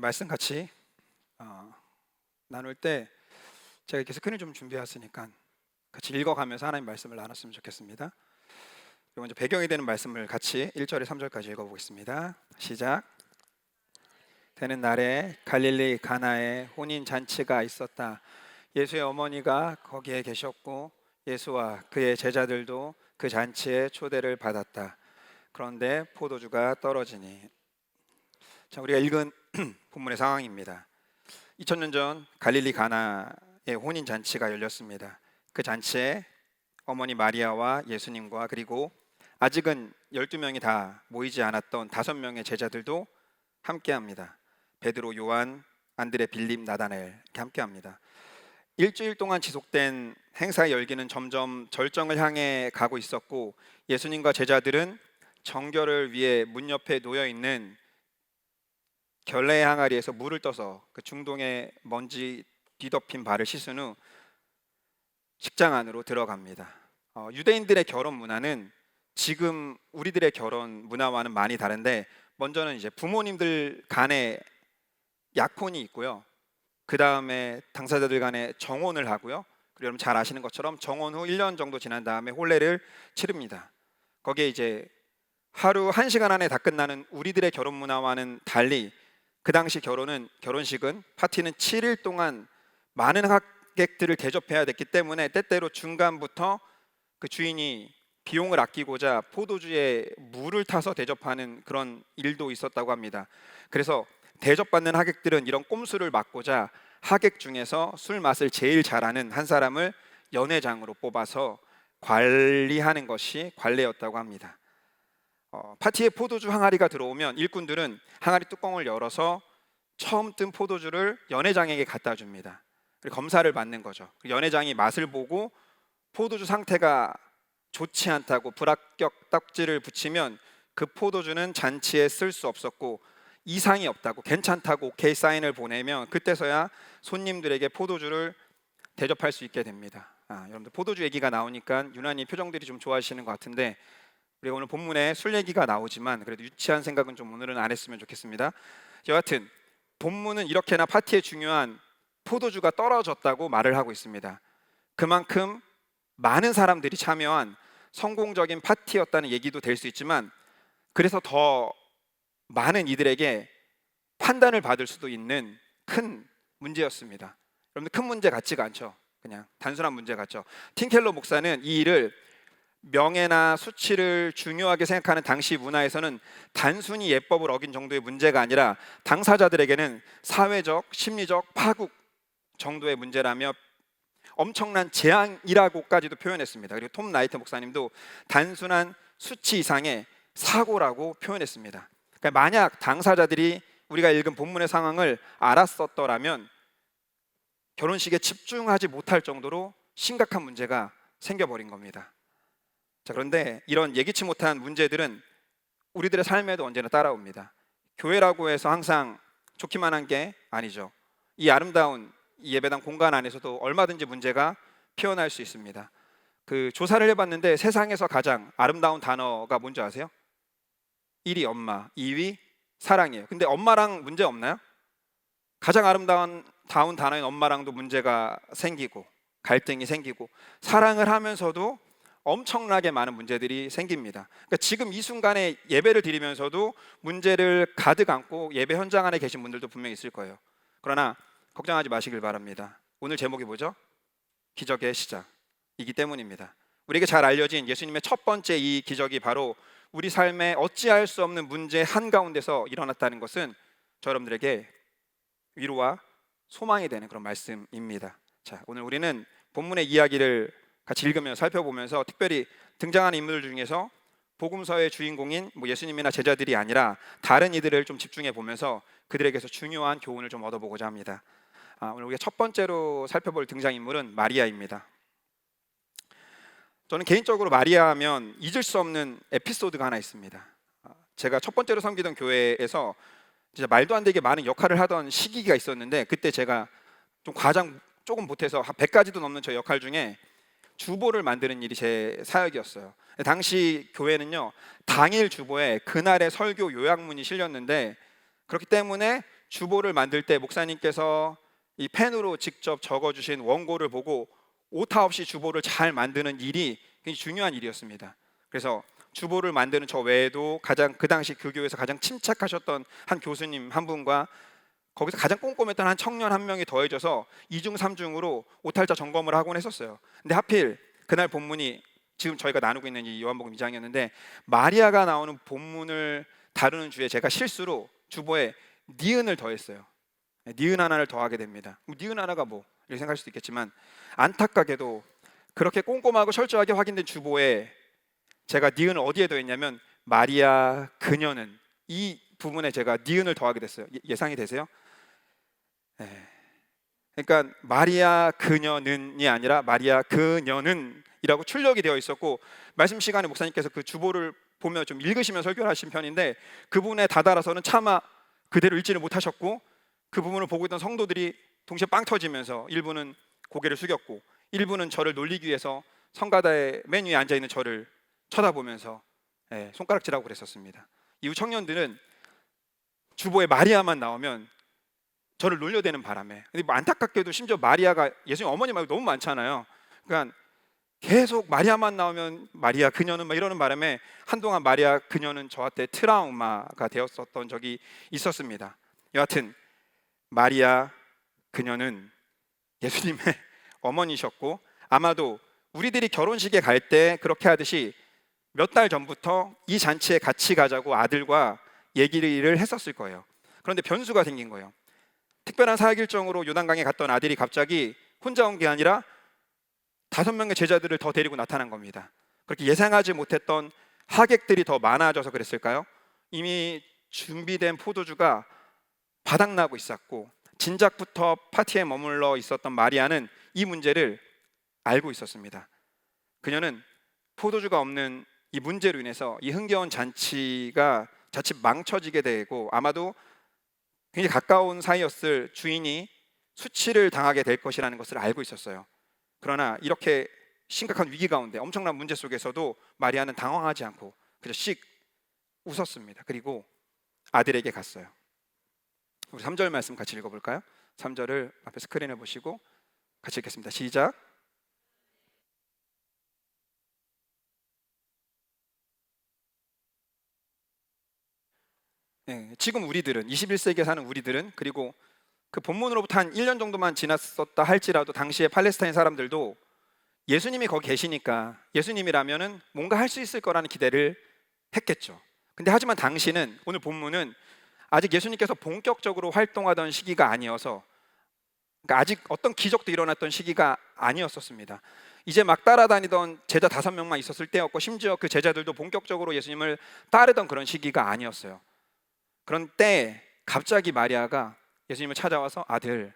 말씀 같이 나눌 때 제가 이렇게 스크린 좀 준비했으니까 같이 읽어가면서 하나님 말씀을 나눴으면 좋겠습니다. 그리고 먼저 배경이 되는 말씀을 같이 1절에 3절까지 읽어보겠습니다. 시작. 되는 날에 갈릴리 가나에 혼인 잔치가 있었다. 예수의 어머니가 거기에 계셨고 예수와 그의 제자들도 그 잔치에 초대를 받았다. 그런데 포도주가 떨어지니. 자, 우리가 읽은 본문의 상황입니다. 2000년 전 갈릴리 가나의 혼인 잔치가 열렸습니다. 그 잔치에 어머니 마리아와 예수님과 그리고 아직은 12명이 다 모이지 않았던 5명의 제자들도 함께합니다. 베드로, 요한, 안드레, 빌립, 나다나엘 이렇게 함께합니다. 일주일 동안 지속된 행사의 열기는 점점 절정을 향해 가고 있었고 예수님과 제자들은 정결을 위해 문 옆에 놓여 있는 결례의 항아리에서 물을 떠서 그 중동의 먼지 뒤덮인 발을 씻은 후 식장 안으로 들어갑니다. 유대인들의 결혼 문화는 지금 우리들의 결혼 문화와는 많이 다른데, 먼저는 이제 부모님들 간에 약혼이 있고요. 그 다음에 당사자들 간에 정혼을 하고요. 그리고 여러분 잘 아시는 것처럼 정혼 후 1년 정도 지난 다음에 혼례를 치릅니다. 거기에 이제 하루 1시간 안에 다 끝나는 우리들의 결혼 문화와는 달리 그 당시 결혼식은 파티는 7일 동안 많은 하객들을 대접해야 됐기 때문에 때때로 중간부터 그 주인이 비용을 아끼고자 포도주에 물을 타서 대접하는 그런 일도 있었다고 합니다. 그래서 대접받는 하객들은 이런 꼼수를 막고자 하객 중에서 술 맛을 제일 잘하는 한 사람을 연회장으로 뽑아서 관리하는 것이 관례였다고 합니다. 파티에 포도주 항아리가 들어오면 일꾼들은 항아리 뚜껑을 열어서 처음 뜬 포도주를 연회장에게 갖다 줍니다. 그리고 검사를 받는 거죠. 연회장이 맛을 보고 포도주 상태가 좋지 않다고 불합격 딱지를 붙이면 그 포도주는 잔치에 쓸 수 없었고 이상이 없다고, 괜찮다고 오케이 사인을 보내면 그때서야 손님들에게 포도주를 대접할 수 있게 됩니다. 여러분들 포도주 얘기가 나오니까 유난히 표정들이 좀 좋아지시는 것 같은데, 우리가 오늘 본문에 술 얘기가 나오지만 그래도 유치한 생각은 좀 오늘은 안 했으면 좋겠습니다. 여하튼 본문은 이렇게나 파티에 중요한 포도주가 떨어졌다고 말을 하고 있습니다. 그만큼 많은 사람들이 참여한 성공적인 파티였다는 얘기도 될 수 있지만, 그래서 더 많은 이들에게 판단을 받을 수도 있는 큰 문제였습니다. 여러분들 큰 문제 같지가 않죠. 그냥 단순한 문제 같죠. 팀 켈러 목사는 이 일을 명예나 수치를 중요하게 생각하는 당시 문화에서는 단순히 예법을 어긴 정도의 문제가 아니라 당사자들에게는 사회적, 심리적 파국 정도의 문제라며 엄청난 재앙이라고까지도 표현했습니다. 그리고 톰 라이트 목사님도 단순한 수치 이상의 사고라고 표현했습니다. 그러니까 만약 당사자들이 우리가 읽은 본문의 상황을 알았었더라면 결혼식에 집중하지 못할 정도로 심각한 문제가 생겨버린 겁니다. 자, 그런데 이런 예기치 못한 문제들은 우리들의 삶에도 언제나 따라옵니다. 교회라고 해서 항상 좋기만 한 게 아니죠. 이 아름다운 이 예배당 공간 안에서도 얼마든지 문제가 피어날 수 있습니다. 그 조사를 해봤는데 세상에서 가장 아름다운 단어가 뭔지 아세요? 1위 엄마, 2위 사랑이에요. 근데 엄마랑 문제 없나요? 가장 아름다운 단어인 엄마랑도 문제가 생기고 갈등이 생기고 사랑을 하면서도 엄청나게 많은 문제들이 생깁니다. 그러니까 지금 이 순간에 예배를 드리면서도 문제를 가득 안고 예배 현장 안에 계신 분들도 분명히 있을 거예요. 그러나 걱정하지 마시길 바랍니다. 오늘 제목이 뭐죠? 기적의 시작이기 때문입니다. 우리에게 잘 알려진 예수님의 첫 번째 이 기적이 바로 우리 삶에 어찌할 수 없는 문제 한가운데서 일어났다는 것은 저 여러분들에게 위로와 소망이 되는 그런 말씀입니다. 자, 오늘 우리는 본문의 이야기를 같이 읽으면서 살펴보면서 특별히 등장하는 인물들 중에서 복음서의 주인공인 예수님이나 제자들이 아니라 다른 이들을 좀 집중해 보면서 그들에게서 중요한 교훈을 좀 얻어보고자 합니다. 오늘 우리가 첫 번째로 살펴볼 등장인물은 마리아입니다. 저는 개인적으로 마리아 하면 잊을 수 없는 에피소드가 하나 있습니다. 제가 첫 번째로 섬기던 교회에서 진짜 말도 안 되게 많은 역할을 하던 시기가 있었는데, 그때 제가 좀 과장 조금 못해서 한 100가지도 넘는 저 역할 중에 주보를 만드는 일이 제 사역이었어요. 당시 교회는요, 당일 주보에 그날의 설교 요약문이 실렸는데, 그렇기 때문에 주보를 만들 때 목사님께서 이 펜으로 직접 적어주신 원고를 보고 오타 없이 주보를 잘 만드는 일이 굉장히 중요한 일이었습니다. 그래서 주보를 만드는 저 외에도 가장 그 당시 그 교회에서 가장 침착하셨던 한 교수님 한 분과 거기서 가장 꼼꼼했던 한 청년 한 명이 더해져서 2중 3중으로 오탈자 점검을 하곤 했었어요. 근데 하필 그날 본문이 지금 저희가 나누고 있는 이 요한복음 2장이었는데 마리아가 나오는 본문을 다루는 주에 제가 실수로 주보에 니은을 더했어요. 니은 하나를 더하게 됩니다. 니은 하나가 뭐 이렇게 생각할 수도 있겠지만 안타깝게도 그렇게 꼼꼼하고 철저하게 확인된 주보에 제가 니은을 어디에 더했냐면 마리아 그녀는, 이 부분에 제가 니은을 더하게 됐어요. 예상이 되세요? 네. 그러니까 마리아 그녀는이 아니라 마리아 그녀는 이라고 출력이 되어 있었고, 말씀 시간에 목사님께서 그 주보를 보면 좀 읽으시면 설교를 하신 편인데 그 부분에 다다라서는 차마 그대로 읽지를 못하셨고, 그 부분을 보고 있던 성도들이 동시에 빵 터지면서 일부는 고개를 숙였고 일부는 저를 놀리기 위해서 성가다의 맨 위에 앉아있는 저를 쳐다보면서 손가락질하고 그랬었습니다. 이후 청년들은 주보에 마리아만 나오면 저를 놀려대는 바람에, 근데 뭐 안타깝게도 심지어 마리아가 예수님 어머니 말고 너무 많잖아요. 그러니까 계속 마리아만 나오면 마리아 그녀는 막 이러는 바람에 한동안 마리아 그녀는 저한테 트라우마가 되었었던 적이 있었습니다. 여하튼 마리아 그녀는 예수님의 어머니셨고, 아마도 우리들이 결혼식에 갈 때 그렇게 하듯이 몇 달 전부터 이 잔치에 같이 가자고 아들과 얘기를 했었을 거예요. 그런데 변수가 생긴 거예요. 특별한 사역 일정으로 요단강에 갔던 아들이 갑자기 혼자 온 게 아니라 5명의 제자들을 더 데리고 나타난 겁니다. 그렇게 예상하지 못했던 하객들이 더 많아져서 그랬을까요? 이미 준비된 포도주가 바닥나고 있었고 진작부터 파티에 머물러 있었던 마리아는 이 문제를 알고 있었습니다. 그녀는 포도주가 없는 이 문제로 인해서 이 흥겨운 잔치가 자칫 망쳐지게 되고 아마도 굉장히 가까운 사이였을 주인이 수치를 당하게 될 것이라는 것을 알고 있었어요. 그러나 이렇게 심각한 위기 가운데 엄청난 문제 속에서도 마리아는 당황하지 않고 그저 씩 웃었습니다. 그리고 아들에게 갔어요. 우리 3절 말씀 같이 읽어볼까요? 3절을 앞에 스크린에 보시고 같이 읽겠습니다. 시작. 지금 우리들은 21세기에 사는 우리들은, 그리고 그 본문으로부터 한 1년 정도만 지났었다 할지라도 당시에 팔레스타인 사람들도 예수님이 거기 계시니까 예수님이라면은 뭔가 할 수 있을 거라는 기대를 했겠죠. 근데 하지만 당시는, 오늘 본문은 아직 예수님께서 본격적으로 활동하던 시기가 아니어서, 그러니까 아직 어떤 기적도 일어났던 시기가 아니었었습니다. 이제 막 따라다니던 제자 5명만 있었을 때였고 심지어 그 제자들도 본격적으로 예수님을 따르던 그런 시기가 아니었어요. 그런 때 갑자기 마리아가 예수님을 찾아와서 아들,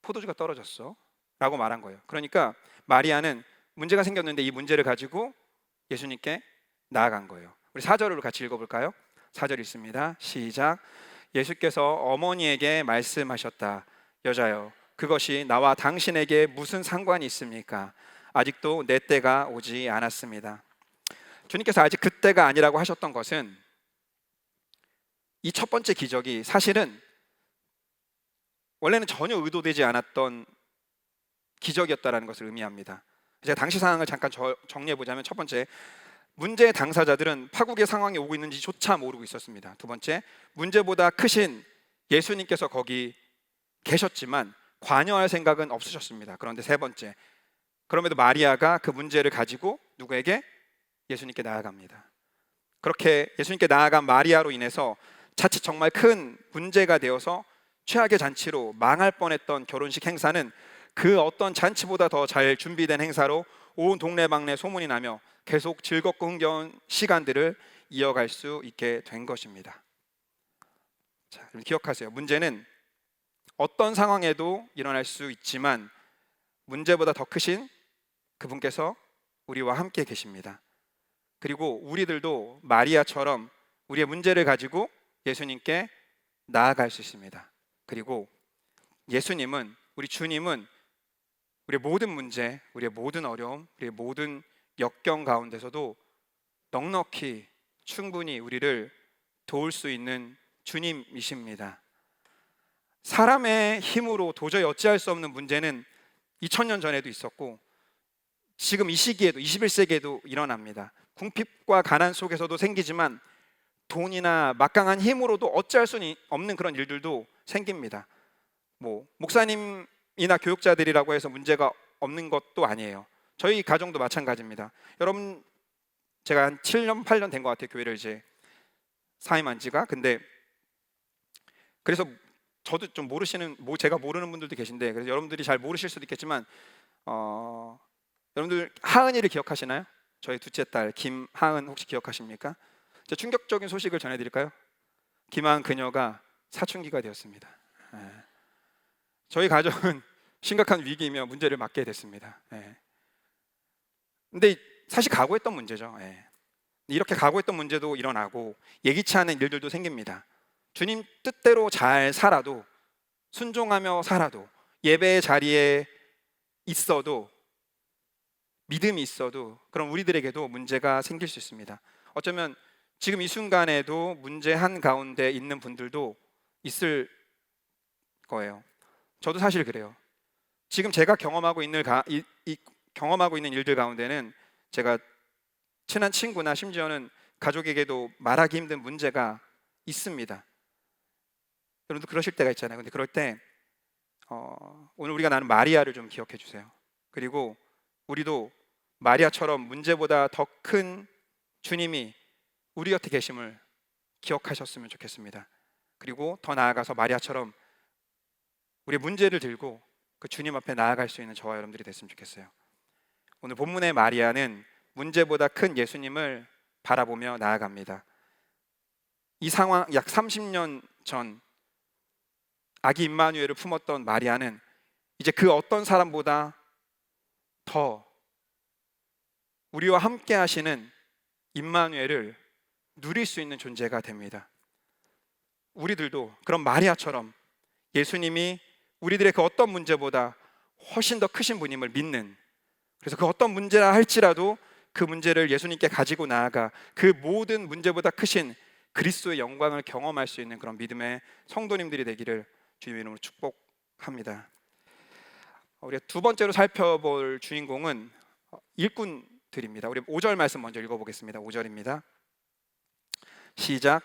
포도주가 떨어졌어 라고 말한 거예요. 그러니까 마리아는 문제가 생겼는데 이 문제를 가지고 예수님께 나아간 거예요. 우리 4절을 같이 읽어볼까요? 4절 읽습니다. 시작. 예수께서 어머니에게 말씀하셨다. 여자여, 그것이 나와 당신에게 무슨 상관이 있습니까? 아직도 내 때가 오지 않았습니다. 주님께서 아직 그 때가 아니라고 하셨던 것은, 이 첫 번째 기적이 사실은 원래는 전혀 의도되지 않았던 기적이었다는 것을 의미합니다. 제가 당시 상황을 잠깐 정리해보자면, 첫 번째, 문제의 당사자들은 파국의 상황이 오고 있는지조차 모르고 있었습니다. 두 번째, 문제보다 크신 예수님께서 거기 계셨지만 관여할 생각은 없으셨습니다. 그런데 세 번째, 그럼에도 마리아가 그 문제를 가지고 누구에게? 예수님께 나아갑니다. 그렇게 예수님께 나아간 마리아로 인해서 자칫 정말 큰 문제가 되어서 최악의 잔치로 망할 뻔했던 결혼식 행사는 그 어떤 잔치보다 더 잘 준비된 행사로 온 동네방네 소문이 나며 계속 즐겁고 흥겨운 시간들을 이어갈 수 있게 된 것입니다. 자, 기억하세요. 문제는 어떤 상황에도 일어날 수 있지만 문제보다 더 크신 그분께서 우리와 함께 계십니다. 그리고 우리들도 마리아처럼 우리의 문제를 가지고 예수님께 나아갈 수 있습니다. 그리고 예수님은, 우리 주님은 우리의 모든 문제, 우리의 모든 어려움, 우리의 모든 역경 가운데서도 넉넉히 충분히 우리를 도울 수 있는 주님이십니다. 사람의 힘으로 도저히 어찌할 수 없는 문제는 2000년 전에도 있었고 지금 이 시기에도 21세기에도 일어납니다. 궁핍과 가난 속에서도 생기지만 돈이나 막강한 힘으로도 어찌할 수 없는 그런 일들도 생깁니다. 목사님이나 교육자들이라고 해서 문제가 없는 것도 아니에요. 저희 가정도 마찬가지입니다. 여러분, 제가 한 7년 8년 된 것 같아요, 교회를 이제 사임한 지가. 근데 그래서 저도 좀 제가 모르는 분들도 계신데, 그래서 여러분들이 잘 모르실 수도 있겠지만 여러분들 하은이를 기억하시나요? 저희 둘째 딸 김하은 혹시 기억하십니까? 제가 충격적인 소식을 전해드릴까요? 김하은 그녀가 사춘기가 되었습니다. 저희 가정은 심각한 위기이며 문제를 맞게 됐습니다. 근데 사실 각오했던 문제죠. 이렇게 각오했던 문제도 일어나고 예기치 않은 일들도 생깁니다. 주님 뜻대로 잘 살아도, 순종하며 살아도, 예배의 자리에 있어도, 믿음이 있어도 그럼 우리들에게도 문제가 생길 수 있습니다. 어쩌면 지금 이 순간에도 문제 한가운데 있는 분들도 있을 거예요. 저도 사실 그래요. 지금 제가 경험하고 있는 일들 가운데는 제가 친한 친구나 심지어는 가족에게도 말하기 힘든 문제가 있습니다. 여러분도 그러실 때가 있잖아요. 근데 그럴 때 오늘 우리가 나눈 마리아를 좀 기억해 주세요. 그리고 우리도 마리아처럼 문제보다 더 큰 주님이 우리 곁에 계심을 기억하셨으면 좋겠습니다. 그리고 더 나아가서 마리아처럼 우리의 문제를 들고 그 주님 앞에 나아갈 수 있는 저와 여러분들이 됐으면 좋겠어요. 오늘 본문의 마리아는 문제보다 큰 예수님을 바라보며 나아갑니다. 이 상황 약 30년 전 아기 임마누엘을 품었던 마리아는 이제 그 어떤 사람보다 더 우리와 함께 하시는 임마누엘을 누릴 수 있는 존재가 됩니다. 우리들도 그런 마리아처럼 예수님이 우리들의 그 어떤 문제보다 훨씬 더 크신 분임을 믿는, 그래서 그 어떤 문제라 할지라도 그 문제를 예수님께 가지고 나아가 그 모든 문제보다 크신 그리스도의 영광을 경험할 수 있는 그런 믿음의 성도님들이 되기를 주님의 이름으로 축복합니다. 우리가 두 번째로 살펴볼 주인공은 일꾼들입니다. 우리 5절 말씀 먼저 읽어보겠습니다. 5절입니다. 시작.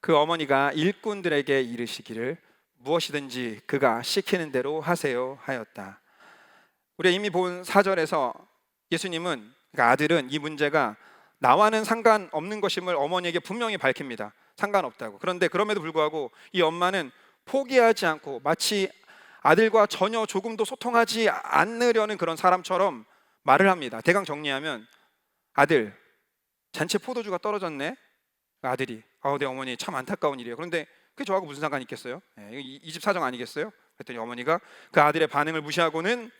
그 어머니가 일꾼들에게 이르시기를 무엇이든지 그가 시키는 대로 하세요 하였다. 우리가 이미 본 4절에서 예수님은, 그러니까 아들은 이 문제가 나와는 상관없는 것임을 어머니에게 분명히 밝힙니다. 상관없다고. 그런데 그럼에도 불구하고 이 엄마는 포기하지 않고 마치 아들과 전혀 조금도 소통하지 않으려는 그런 사람처럼 말을 합니다. 대강 정리하면, 아들, 잔치 포도주가 떨어졌네. 아들이, 네 어머니 참 안타까운 일이에요. 그런데 그게 저하고 무슨 상관이 있겠어요? 이 집 사정 아니겠어요? 그랬더니 어머니가 그 아들의 반응을 무시하고는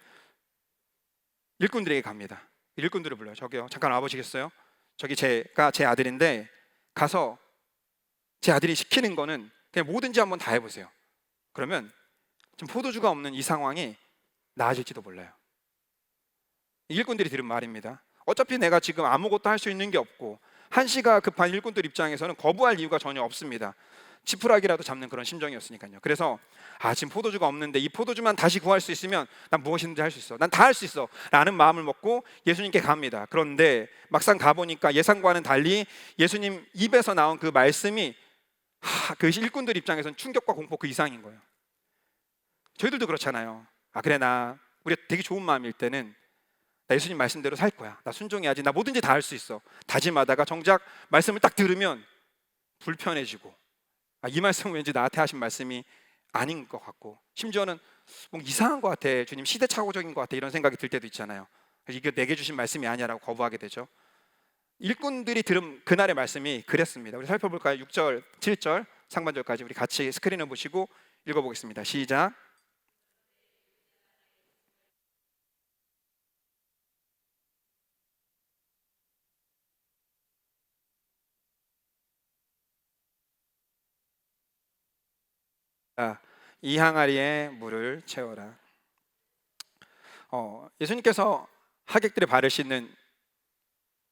일꾼들에게 갑니다. 일꾼들을 불러요. 저기요, 잠깐 와보시겠어요? 저기 제가 제 아들인데 가서 제 아들이 시키는 거는 그냥 뭐든지 한번 다 해보세요. 그러면 지금 포도주가 없는 이 상황이 나아질지도 몰라요. 일꾼들이 들은 말입니다. 어차피 내가 지금 아무것도 할 수 있는 게 없고 한시가 급한 일꾼들 입장에서는 거부할 이유가 전혀 없습니다. 지푸라기라도 잡는 그런 심정이었으니까요. 그래서 지금 포도주가 없는데 이 포도주만 다시 구할 수 있으면 난 무엇이든지 할 수 있어, 난 다 할 수 있어 라는 마음을 먹고 예수님께 갑니다. 그런데 막상 가보니까 예상과는 달리 예수님 입에서 나온 그 말씀이 그 일꾼들 입장에서는 충격과 공포 그 이상인 거예요. 저희들도 그렇잖아요. 그래, 우리가 되게 좋은 마음일 때는 나 예수님 말씀대로 살 거야, 나 순종해야지, 나 뭐든지 다 할 수 있어 다짐하다가 정작 말씀을 딱 들으면 불편해지고, 이 말씀은 왠지 나한테 하신 말씀이 아닌 것 같고, 심지어는 뭔가 이상한 것 같아, 주님 시대착오적인 것 같아, 이런 생각이 들 때도 있잖아요. 이게 내게 주신 말씀이 아니라고 거부하게 되죠. 일꾼들이 들은 그날의 말씀이 그랬습니다. 우리 살펴볼까요? 6절, 7절 상반절까지 우리 같이 스크린을 보시고 읽어보겠습니다. 시작. 이 항아리에 물을 채워라. 예수님께서 하객들의 발을 씻는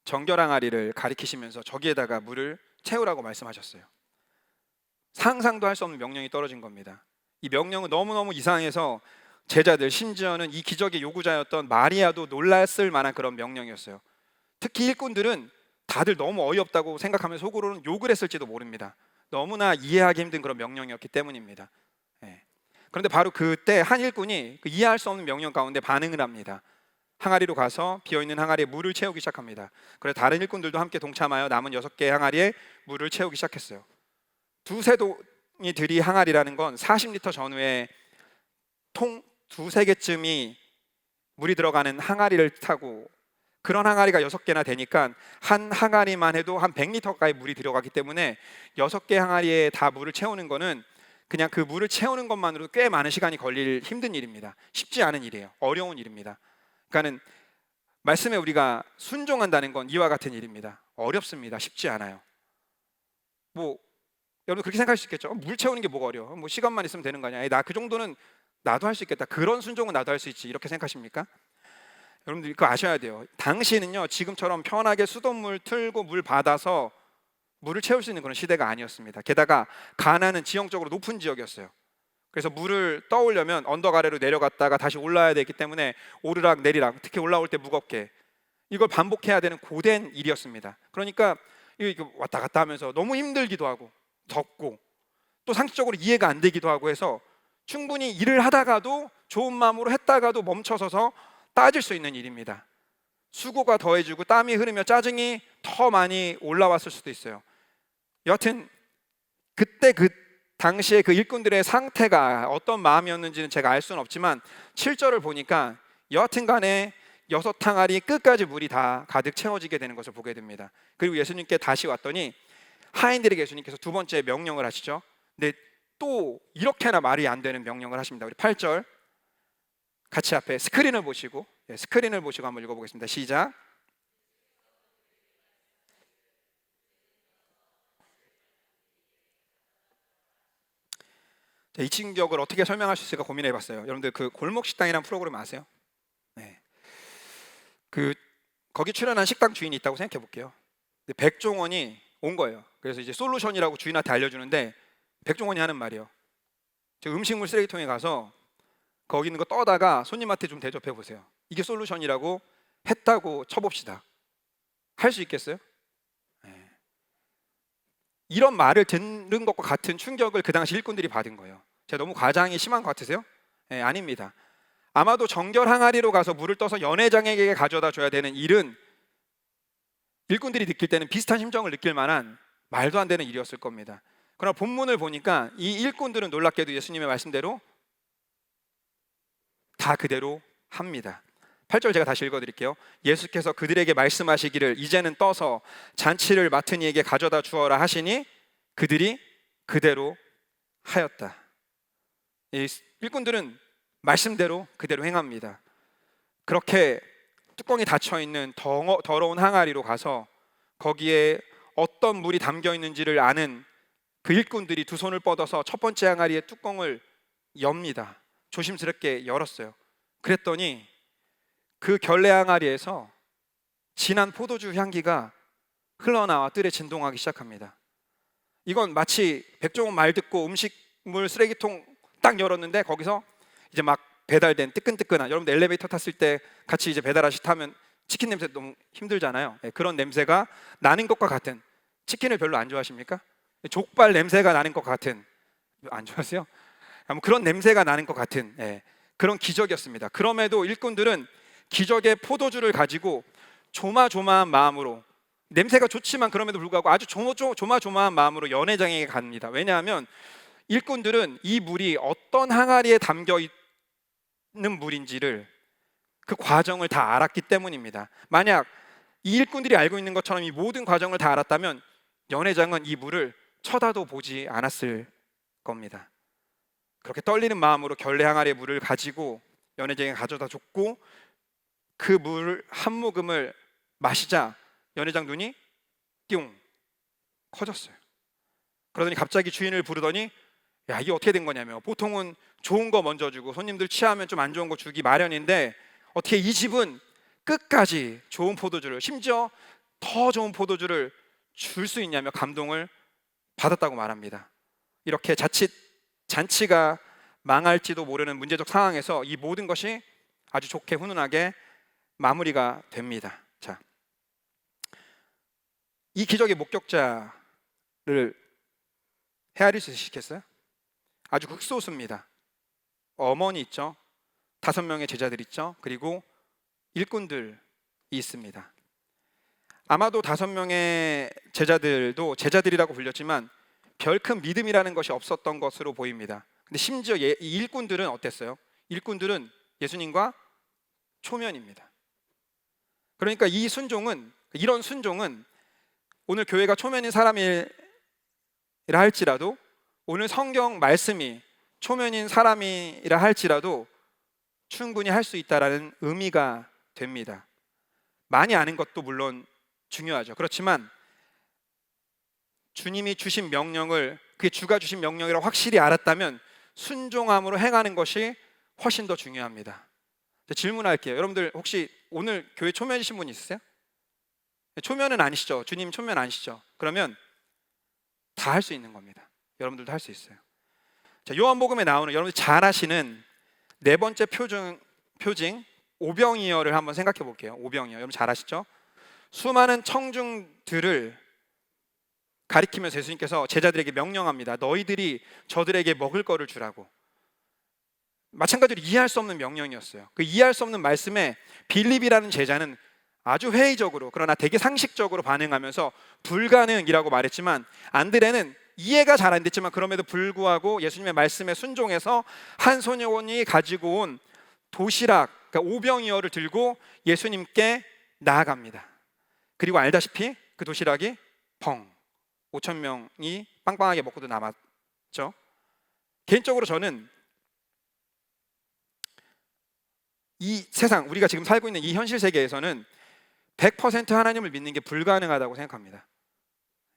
정결 항아리를 가리키시면서 저기에다가 물을 채우라고 말씀하셨어요. 상상도 할 수 없는 명령이 떨어진 겁니다. 이 명령은 너무너무 이상해서 제자들, 심지어는 이 기적의 요구자였던 마리아도 놀랐을 만한 그런 명령이었어요. 특히 일꾼들은 다들 너무 어이없다고 생각하면서 속으로는 욕을 했을지도 모릅니다. 너무나 이해하기 힘든 그런 명령이었기 때문입니다. 예. 그런데 바로 그때 한 일꾼이 그 이해할 수 없는 명령 가운데 반응을 합니다. 항아리로 가서 비어있는 항아리에 물을 채우기 시작합니다. 그래서 다른 일꾼들도 함께 동참하여 남은 6개의 항아리에 물을 채우기 시작했어요. 두세 동이 들이 항아리라는 건 40리터 전후에 통 두세 개쯤이 물이 들어가는 항아리를 타고, 그런 항아리가 6개나 되니까 한 항아리만 해도 한 100리터가까이 물이 들어가기 때문에 6개 항아리에 다 물을 채우는 거는 그냥 그 물을 채우는 것만으로도 꽤 많은 시간이 걸릴 힘든 일입니다. 쉽지 않은 일이에요. 어려운 일입니다. 그러니까는 말씀에 우리가 순종한다는 건 이와 같은 일입니다. 어렵습니다. 쉽지 않아요. 뭐 여러분 그렇게 생각할 수 있겠죠. 물 채우는 게 뭐가 어려워? 뭐 시간만 있으면 되는 거 아니야? 나 그 정도는 나도 할 수 있겠다. 그런 순종은 나도 할 수 있지. 이렇게 생각하십니까? 여러분들 그거 아셔야 돼요. 당시는요, 지금처럼 편하게 수돗물 틀고 물 받아서 물을 채울 수 있는 그런 시대가 아니었습니다. 게다가 가나안은 지형적으로 높은 지역이었어요. 그래서 물을 떠오려면 언덕 아래로 내려갔다가 다시 올라야 되기 때문에 오르락 내리락, 특히 올라올 때 무겁게 이걸 반복해야 되는 고된 일이었습니다. 그러니까 이거 왔다 갔다 하면서 너무 힘들기도 하고 덥고 또 상식적으로 이해가 안 되기도 하고 해서 충분히 일을 하다가도 좋은 마음으로 했다가도 멈춰서서 따질 수 있는 일입니다. 수고가 더해지고 땀이 흐르며 짜증이 더 많이 올라왔을 수도 있어요. 여하튼 그때 그 당시에 그 일꾼들의 상태가 어떤 마음이었는지는 제가 알 수는 없지만 7절을 보니까 여하튼 간에 6항아리 끝까지 물이 다 가득 채워지게 되는 것을 보게 됩니다. 그리고 예수님께 다시 왔더니 하인들에게 예수님께서 두 번째 명령을 하시죠. 근데 또 이렇게나 말이 안 되는 명령을 하십니다. 우리 8절 같이 앞에 스크린을 보시고 한번 읽어보겠습니다. 시작. 이 충격을 어떻게 설명할 수 있을까 고민해봤어요. 여러분들 그 골목식당이라는 프로그램 아세요? 네. 그 거기 출연한 식당 주인이 있다고 생각해 볼게요. 백종원이 온 거예요. 그래서 이제 솔루션이라고 주인한테 알려주는데 백종원이 하는 말이요. 저 음식물 쓰레기통에 가서 거기 있는 거 떠다가 손님한테 좀 대접해 보세요. 이게 솔루션이라고 했다고 쳐봅시다. 할 수 있겠어요? 네. 이런 말을 듣는 것과 같은 충격을 그 당시 일꾼들이 받은 거예요. 제가 너무 과장이 심한 것 같으세요? 네, 아닙니다. 아마도 정결 항아리로 가서 물을 떠서 연회장에게 가져다 줘야 되는 일은 일꾼들이 느낄 때는 비슷한 심정을 느낄 만한 말도 안 되는 일이었을 겁니다. 그러나 본문을 보니까 이 일꾼들은 놀랍게도 예수님의 말씀대로 다 그대로 합니다. 8절 제가 다시 읽어드릴게요. 예수께서 그들에게 말씀하시기를 이제는 떠서 잔치를 맡은 이에게 가져다 주어라 하시니 그들이 그대로 하였다. 이 일꾼들은 말씀대로 그대로 행합니다. 그렇게 뚜껑이 닫혀있는 더러운 항아리로 가서 거기에 어떤 물이 담겨 있는지를 아는 그 일꾼들이 두 손을 뻗어서 첫 번째 항아리의 뚜껑을 엽니다. 조심스럽게 열었어요. 그랬더니 그 결례 항아리에서 진한 포도주 향기가 흘러나와 뜰에 진동하기 시작합니다. 이건 마치 백종원 말 듣고 음식물 쓰레기통 딱 열었는데 거기서 이제 막 배달된 뜨끈뜨끈한, 여러분들 엘리베이터 탔을 때 같이 이제 배달 아저씨 타면 치킨 냄새 너무 힘들잖아요. 그런 냄새가 나는 것과 같은, 치킨을 별로 안 좋아하십니까? 족발 냄새가 나는 것 같은, 안 좋아하세요? 그런 냄새가 나는 것 같은 그런 기적이었습니다. 그럼에도 일꾼들은 기적의 포도주를 가지고 조마조마한 마음으로, 냄새가 좋지만 그럼에도 불구하고 아주 조마조마한 마음으로 연회장에게 갑니다. 왜냐하면 일꾼들은 이 물이 어떤 항아리에 담겨 있는 물인지를, 그 과정을 다 알았기 때문입니다. 만약 이 일꾼들이 알고 있는 것처럼 이 모든 과정을 다 알았다면 연회장은 이 물을 쳐다도 보지 않았을 겁니다. 그렇게 떨리는 마음으로 결례 항아리의 물을 가지고 연회장에 가져다 줬고 그 물 한 모금을 마시자 연회장 눈이 띵 커졌어요. 그러더니 갑자기 주인을 부르더니 야, 이게 어떻게 된 거냐며. 보통은 좋은 거 먼저 주고 손님들 취하면 좀 안 좋은 거 주기 마련인데 어떻게 이 집은 끝까지 좋은 포도주를, 심지어 더 좋은 포도주를 줄 수 있냐며 감동을 받았다고 말합니다. 이렇게 자칫 잔치가 망할지도 모르는 문제적 상황에서 이 모든 것이 아주 좋게 훈훈하게 마무리가 됩니다. 자, 이 기적의 목격자를 헤아릴 수 있으시겠어요? 아주 극소수입니다. 어머니 있죠, 5명의 제자들 있죠, 그리고 일꾼들이 있습니다. 아마도 5명의 제자들도 제자들이라고 불렸지만 별 큰 믿음이라는 것이 없었던 것으로 보입니다. 근데 심지어 이 일꾼들은 어땠어요? 일꾼들은 예수님과 초면입니다. 그러니까 이런 순종은 오늘 교회가 초면인 사람이라 할지라도, 오늘 성경 말씀이 초면인 사람이라 할지라도 충분히 할 수 있다라는 의미가 됩니다. 많이 아는 것도 물론 중요하죠. 그렇지만 주님이 주신 명령을, 그게 주가 주신 명령이라고 확실히 알았다면 순종함으로 행하는 것이 훨씬 더 중요합니다. 질문할게요. 여러분들 혹시 오늘 교회 초면이신 분 있으세요? 초면은 아니시죠? 주님 초면 아니시죠? 그러면 다 할 수 있는 겁니다. 여러분들도 할 수 있어요. 자, 요한복음에 나오는 여러분들 잘 아시는 네 번째 표징 오병이어를 한번 생각해 볼게요. 오병이어, 여러분 잘 아시죠? 수많은 청중들을 가리키면서 예수님께서 제자들에게 명령합니다. 너희들이 저들에게 먹을 거를 주라고. 마찬가지로 이해할 수 없는 명령이었어요. 그 이해할 수 없는 말씀에 빌립이라는 제자는 아주 회의적으로, 그러나 되게 상식적으로 반응하면서 불가능이라고 말했지만, 안드레는 이해가 잘 안 됐지만 그럼에도 불구하고 예수님의 말씀에 순종해서 한 소년이 가지고 온 도시락, 그러니까 오병이어를 들고 예수님께 나아갑니다. 그리고 알다시피 그 도시락이 5,000명이 빵빵하게 먹고도 남았죠. 개인적으로 저는 이 세상, 우리가 지금 살고 있는 이 현실 세계에서는 100% 하나님을 믿는 게 불가능하다고 생각합니다.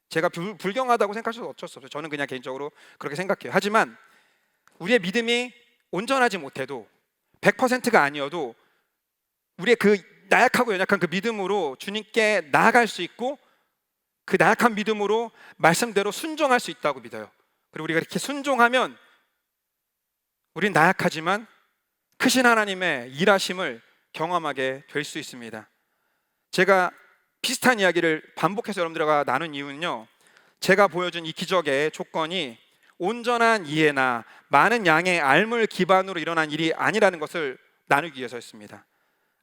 제가 불경하다고 생각하셔도 어쩔 수 없어요. 저는 그냥 개인적으로 그렇게 생각해요. 하지만 우리의 믿음이 온전하지 못해도, 100%가 아니어도 우리의 그 나약하고 연약한 그 믿음으로 주님께 나아갈 수 있고, 그 나약한 믿음으로 말씀대로 순종할 수 있다고 믿어요. 그리고 우리가 이렇게 순종하면 우린 나약하지만 크신 하나님의 일하심을 경험하게 될 수 있습니다. 제가 비슷한 이야기를 반복해서 여러분들과 나눈 이유는요, 제가 보여준 이 기적의 조건이 온전한 이해나 많은 양의 알물 기반으로 일어난 일이 아니라는 것을 나누기 위해서였습니다.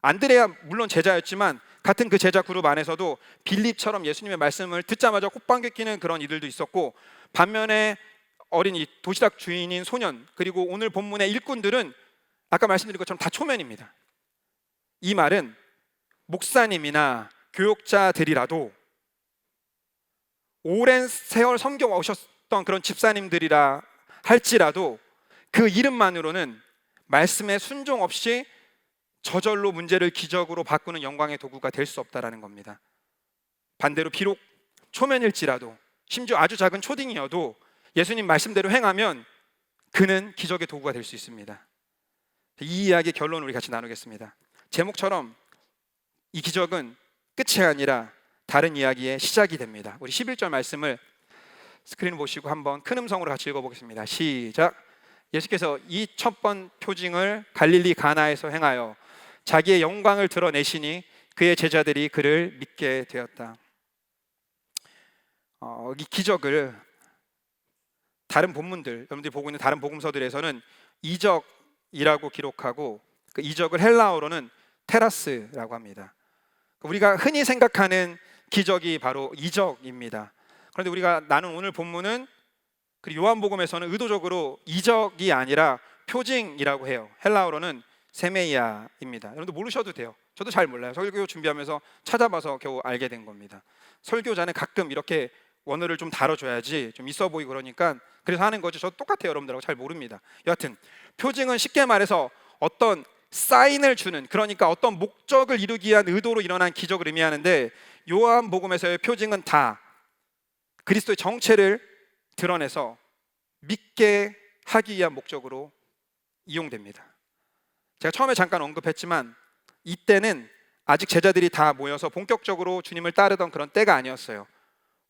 안드레야 물론 제자였지만 같은 그 제자 그룹 안에서도 빌립처럼 예수님의 말씀을 듣자마자 콧방귀 뀌는 그런 이들도 있었고, 반면에 어린 이 도시락 주인인 소년, 그리고 오늘 본문의 일꾼들은 아까 말씀드린 것처럼 다 초면입니다. 이 말은 목사님이나 교육자들이라도, 오랜 세월 섬겨 오셨던 그런 집사님들이라 할지라도 그 이름만으로는 말씀에 순종 없이 저절로 문제를 기적으로 바꾸는 영광의 도구가 될 수 없다라는 겁니다. 반대로 비록 초면일지라도, 심지어 아주 작은 초딩이어도 예수님 말씀대로 행하면 그는 기적의 도구가 될 수 있습니다. 이 이야기의 결론을 우리 같이 나누겠습니다. 제목처럼 이 기적은 끝이 아니라 다른 이야기의 시작이 됩니다. 우리 11절 말씀을 스크린 보시고 한번 큰 음성으로 같이 읽어보겠습니다. 시작. 예수께서 이 첫 번 표징을 갈릴리 가나에서 행하여 자기의 영광을 드러내시니 그의 제자들이 그를 믿게 되었다. 이 기적을 다른 본문들, 여러분들이 보고 있는 다른 복음서들에서는 이적이라고 기록하고, 그 이적을 헬라어로는 테라스라고 합니다. 우리가 흔히 생각하는 기적이 바로 이적입니다. 그런데 우리가 나눈 오늘 본문은, 그리고 요한복음에서는 의도적으로 이적이 아니라 표징이라고 해요. 헬라어로는 세메이아입니다. 여러분들 모르셔도 돼요. 저도 잘 몰라요. 설교 준비하면서 찾아봐서 겨우 알게 된 겁니다. 설교자는 가끔 이렇게 원어를 좀 다뤄줘야지 좀 있어 보이고 그러니까 그래서 하는 거죠. 저도 똑같아요. 여러분들하고 잘 모릅니다. 여하튼 표징은 쉽게 말해서 어떤 사인을 주는, 그러니까 어떤 목적을 이루기 위한 의도로 일어난 기적을 의미하는데, 요한복음에서의 표징은 다 그리스도의 정체를 드러내서 믿게 하기 위한 목적으로 이용됩니다. 제가 처음에 잠깐 언급했지만 이때는 아직 제자들이 다 모여서 본격적으로 주님을 따르던 그런 때가 아니었어요.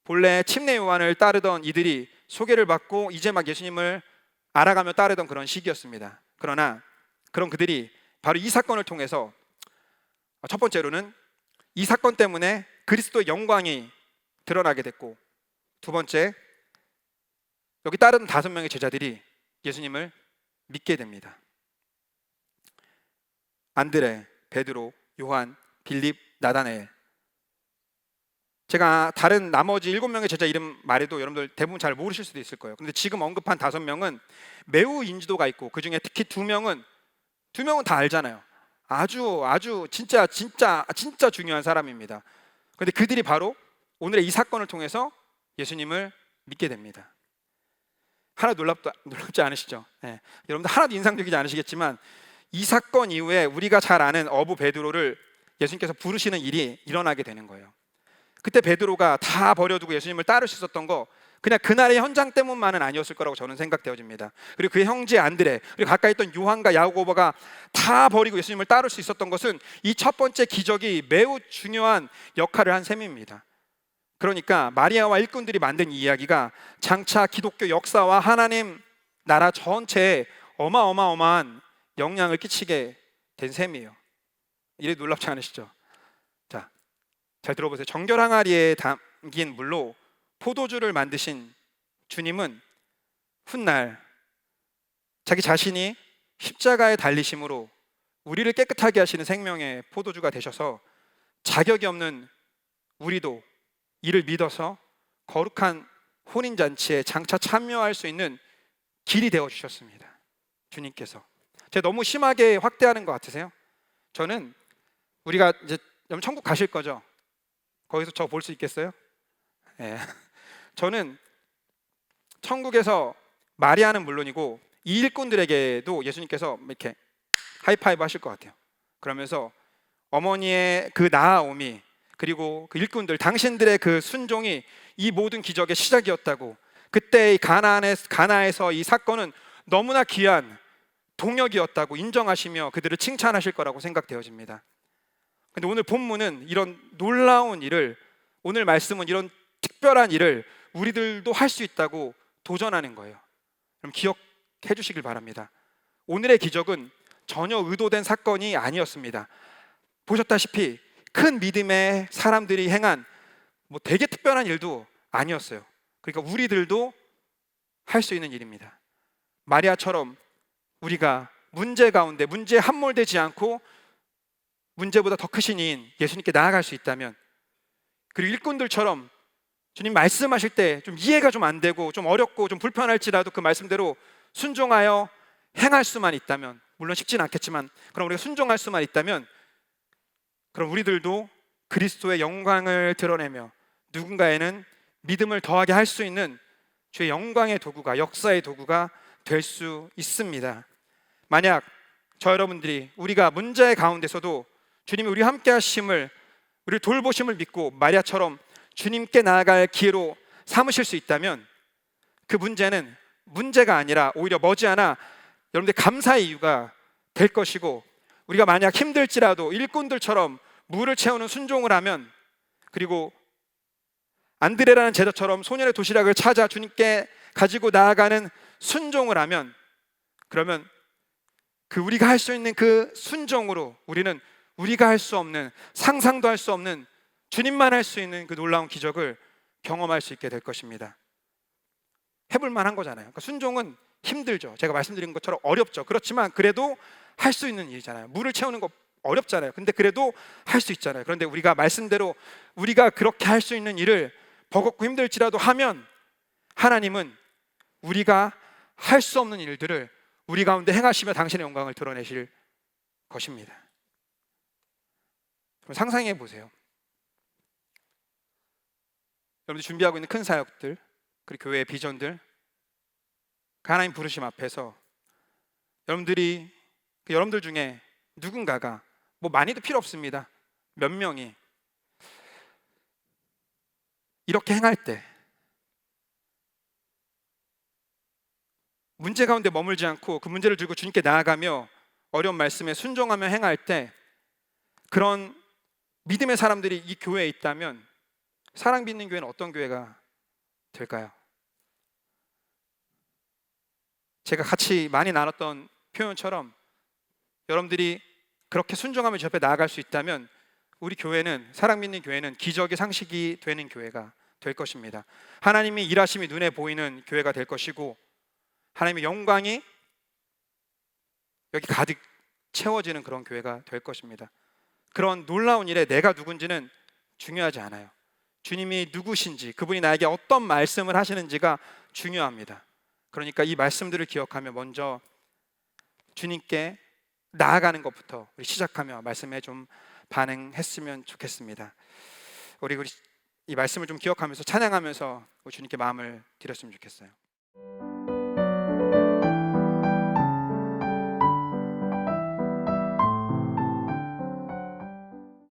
본래 침례 요한을 따르던 이들이 소개를 받고 이제 막 예수님을 알아가며 따르던 그런 시기였습니다. 그러나 그런 그들이 바로 이 사건을 통해서 첫 번째로는 이 사건 때문에 그리스도의 영광이 드러나게 됐고, 두 번째, 여기 따른 5명의 제자들이 예수님을 믿게 됩니다. 안드레, 베드로, 요한, 빌립, 나다나엘. 제가 다른 나머지 7명의 제자 이름 말해도 여러분들 대부분 잘 모르실 수도 있을 거예요. 근데 지금 언급한 5명은 매우 인지도가 있고, 그 중에 특히 2명은 다 알잖아요. 아주 진짜 중요한 사람입니다. 그런데 그들이 바로 오늘의 이 사건을 통해서 예수님을 믿게 됩니다. 하나 놀랍지 않으시죠? 네. 여러분들 하나도 인상적이지 않으시겠지만 이 사건 이후에 우리가 잘 아는 어부 베드로를 예수님께서 부르시는 일이 일어나게 되는 거예요. 그때 베드로가 다 버려두고 예수님을 따를 수 있었던 거 그냥 그날의 현장 때문만은 아니었을 거라고 저는 생각되어집니다. 그리고 그의 형제 안드레, 그리고 가까이 있던 요한과 야고보가 다 버리고 예수님을 따를 수 있었던 것은 이 첫 번째 기적이 매우 중요한 역할을 한 셈입니다. 그러니까 마리아와 일꾼들이 만든 이 이야기가 장차 기독교 역사와 하나님 나라 전체에 어마어마한 영향을 끼치게 된 셈이에요. 이래 놀랍지 않으시죠? 자, 잘 들어보세요. 정결 항아리에 담긴 물로 포도주를 만드신 주님은 훗날 자기 자신이 십자가에 달리심으로 우리를 깨끗하게 하시는 생명의 포도주가 되셔서 자격이 없는 우리도 이를 믿어서 거룩한 혼인잔치에 장차 참여할 수 있는 길이 되어주셨습니다. 주님께서. 제가 너무 심하게 확대하는 것 같으세요? 저는 우리가 이제 여러분 천국 가실 거죠? 거기서 저 볼 수 있겠어요? 네. 저는 천국에서 마리아는 물론이고 이 일꾼들에게도 예수님께서 이렇게 하이파이브 하실 것 같아요. 그러면서 어머니의 그 나아옴이, 그리고 그 일꾼들, 당신들의 그 순종이 이 모든 기적의 시작이었다고, 그때 가나에서 이 사건은 너무나 귀한 동역이었다고 인정하시며 그들을 칭찬하실 거라고 생각되어집니다. 근데 오늘 본문은 이런 놀라운 일을, 오늘 말씀은 이런 특별한 일을 우리들도 할 수 있다고 도전하는 거예요. 그럼 기억해 주시길 바랍니다. 오늘의 기적은 전혀 의도된 사건이 아니었습니다. 보셨다시피 큰 믿음의 사람들이 행한 되게 특별한 일도 아니었어요. 그러니까 우리들도 할 수 있는 일입니다. 마리아처럼 우리가 문제 가운데 문제에 함몰되지 않고 문제보다 더 크신 이인 예수님께 나아갈 수 있다면, 그리고 일꾼들처럼 주님 말씀하실 때 좀 이해가 좀 안 되고 좀 어렵고 좀 불편할지라도 그 말씀대로 순종하여 행할 수만 있다면, 물론 쉽지는 않겠지만 그럼 우리가 순종할 수만 있다면, 그럼 우리들도 그리스도의 영광을 드러내며 누군가에는 믿음을 더하게 할 수 있는 주의 영광의 도구가, 역사의 도구가 될 수 있습니다. 만약 저 여러분들이 우리가 문제 가운데서도 주님이 우리와 함께 하심을, 우리를 돌보심을 믿고 마리아처럼 주님께 나아갈 기회로 삼으실 수 있다면, 그 문제는 문제가 아니라 오히려 머지않아 여러분들 감사의 이유가 될 것이고, 우리가 만약 힘들지라도 일꾼들처럼 물을 채우는 순종을 하면, 그리고 안드레라는 제자처럼 소년의 도시락을 찾아 주님께 가지고 나아가는 순종을 하면, 그러면 그 우리가 할 수 있는 그 순종으로 우리는 우리가 할 수 없는, 상상도 할 수 없는, 주님만 할 수 있는 그 놀라운 기적을 경험할 수 있게 될 것입니다. 해볼 만한 거잖아요. 그러니까 순종은 힘들죠. 제가 말씀드린 것처럼 어렵죠. 그렇지만 그래도 할 수 있는 일이잖아요. 물을 채우는 거 어렵잖아요. 근데 그래도 할 수 있잖아요. 그런데 우리가 말씀대로 우리가 그렇게 할 수 있는 일을 버겁고 힘들지라도 하면, 하나님은 우리가 할 수 없는 일들을 우리 가운데 행하시며 당신의 영광을 드러내실 것입니다. 그럼 상상해 보세요. 여러분들 준비하고 있는 큰 사역들, 그리고 교회의 비전들, 그 하나님 부르심 앞에서 여러분들 중에 누군가가, 많이도 필요 없습니다, 몇 명이 이렇게 행할 때, 문제 가운데 머물지 않고 그 문제를 들고 주님께 나아가며 어려운 말씀에 순종하며 행할 때, 그런 믿음의 사람들이 이 교회에 있다면 사랑 믿는 교회는 어떤 교회가 될까요? 제가 같이 많이 나눴던 표현처럼 여러분들이 그렇게 순종하며 주 앞에 나아갈 수 있다면 우리 교회는, 사랑 믿는 교회는 기적의 상식이 되는 교회가 될 것입니다. 하나님이 일하심이 눈에 보이는 교회가 될 것이고 하나님의 영광이 여기 가득 채워지는 그런 교회가 될 것입니다. 그런 놀라운 일에 내가 누군지는 중요하지 않아요. 주님이 누구신지, 그분이 나에게 어떤 말씀을 하시는지가 중요합니다. 그러니까 이 말씀들을 기억하며 먼저 주님께 나아가는 것부터 우리 시작하며 말씀에 좀 반응했으면 좋겠습니다. 우리 이 말씀을 좀 기억하면서 찬양하면서 우리 주님께 마음을 드렸으면 좋겠어요.